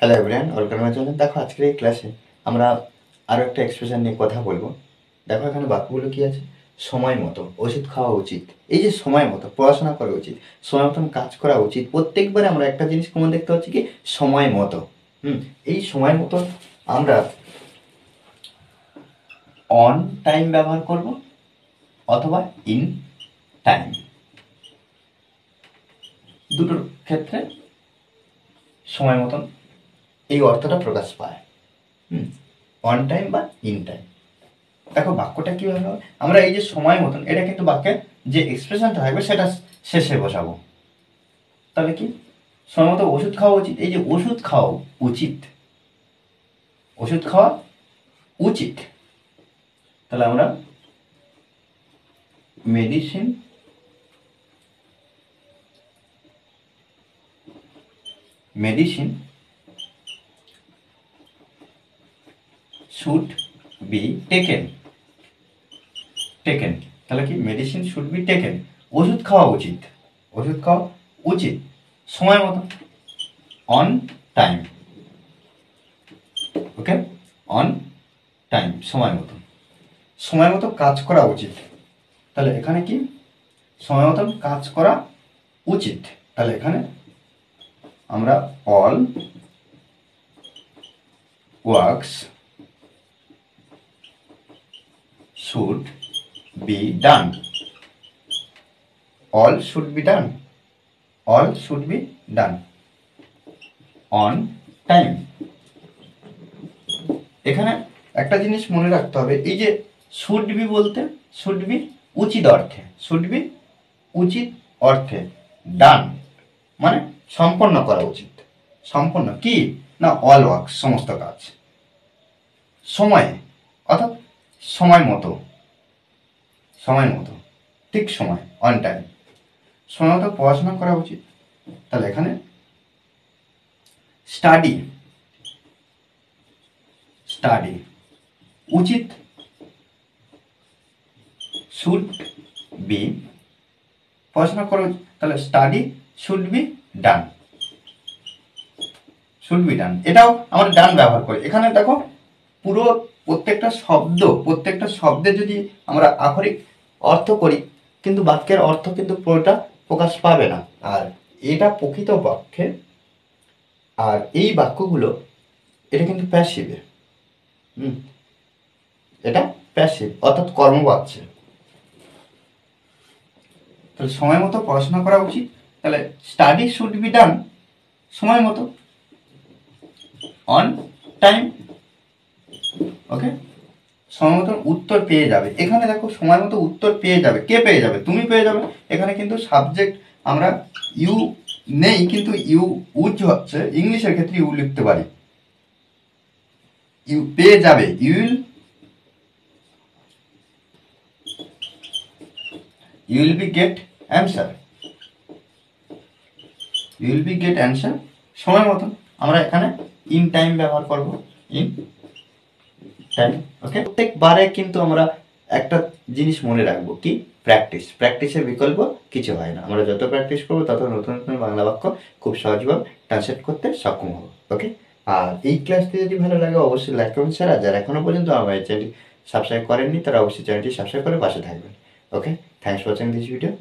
Hello everyone, welcome my channel. দেখো আজকের এই ক্লাসে আমরা আরও একটা এক্সপ্রেশন নিয়ে কথা বলবো। দেখো এখানে বাক্যগুলো কি আছে? সময় মতো ওষুধ খাওয়া উচিত। এই যে সময় মতো পড়াশোনা করা উচিত, সময় মতন কাজ করা উচিত, প্রত্যেকবারে আমরা একটা জিনিস কমন দেখতে পাচ্ছি কি সময় মতো। এই সময় মতো আমরা অন টাইম ব্যবহার করব অথবা ইন টাইম, দুটোর ক্ষেত্রে সময় মতন এই অর্থটা প্রকাশ পায়। অন টাইম বা ইন টাইম। দেখো বাক্যটা কীভাবে হবে, আমরা এই যে সময় মতন এটা কিন্তু বাক্যের যে এক্সপ্রেশনটা থাকবে সেটা শেষে বসাবো। তাহলে কি সময় মতো ওষুধ খাওয়া উচিত, এই যে ওষুধ খাওয়া উচিত, ওষুধ খাওয়া উচিত, তাহলে আমরা medicine medicine should be taken, taken, তাহলে কি মেডিসিন শুড বি টেকেন, ওষুধ খাওয়া উচিত, ওষুধ খাওয়া উচিত সময় মতো, on time. Okay, on time, সময় মতো। সময় মতো কাজ করা উচিত, তাহলে এখানে কি সময় মতন কাজ করা উচিত, তাহলে এখানে আমরা all works should be done, all should be done, all should be done on time. এখানে একটা জিনিস মনে রাখতে হবে, এই যে শুড বি বলতে শুড বি উচিত অর্থে, শুড বি উচিত অর্থে, ডান মানে সম্পন্ন করা উচিত, সম্পন্ন কি না অল ওয়ার্ক সমস্ত কাজ, সময় অর্থাৎ সময় মতো, সময় মতো ঠিক সময় অন টাইম, সময় মতো পড়াশোনা করা উচিত, তাহলে এখানে স্টাডি, স্টাডি উচিত, শুড বি পড়াশোনা করা উচিত, তাহলে study should be done, should be done, এটাও আমরা ডান ব্যবহার করি। এখানে দেখো পুরো প্রত্যেকটা শব্দে যদি আমরা আক্ষরিক অর্থ করি কিন্তু বাক্যের অর্থ কিন্তু পুরোটা প্রকাশ পাবে না, আর এটা প্রকৃত পক্ষে, আর এই বাক্যগুলো এটা কিন্তু প্যাসিভে, এটা প্যাসিভ অর্থাৎ কর্মবাচ্য। তাহলে সময় মতো পড়াশোনা করা উচিত, তাহলে স্টাডি শুড বি ডান সময় মতো, অন টাইম। ওকে, সময় মতো উত্তর পেয়ে যাবে, এখানে দেখো সময় মতো উত্তর পেয়ে যাবে, কে পেয়ে যাবে? তুমি পেয়ে যাবে। এখানে কিন্তু সাবজেক্ট আমরা ইউ নেই, কিন্তু ইউ উজ হচ্ছে, ইংলিশের ক্ষেত্রে ইউ লিখতে পারি, ইউ পেয়ে যাবে, you will be get answer, you will be get answer সময় মতন। আমরা এখানে ইন টাইম ব্যবহার করব, ইন টাইম। ওকে, প্রত্যেকবারে কিন্তু আমরা একটা জিনিস মনে রাখবো কি প্র্যাকটিস, প্র্যাকটিসের বিকল্প কিছু হয় না। আমরা যত প্র্যাকটিস করবো তত নতুন নতুন বাংলা বাক্য খুব সহজভাবে ট্রান্সলেট করতে সক্ষম হবো। ওকে, আর এই ক্লাসটি যদি ভালো লাগে অবশ্যই লাইক করুন স্যার, আর যারা এখনো পর্যন্ত আমার এই চ্যানেলটি সাবস্ক্রাইব করেননি তারা অবশ্যই চ্যানেলটি সাবস্ক্রাইব করে পাশে থাকবেন। Okay, thanks for watching this video.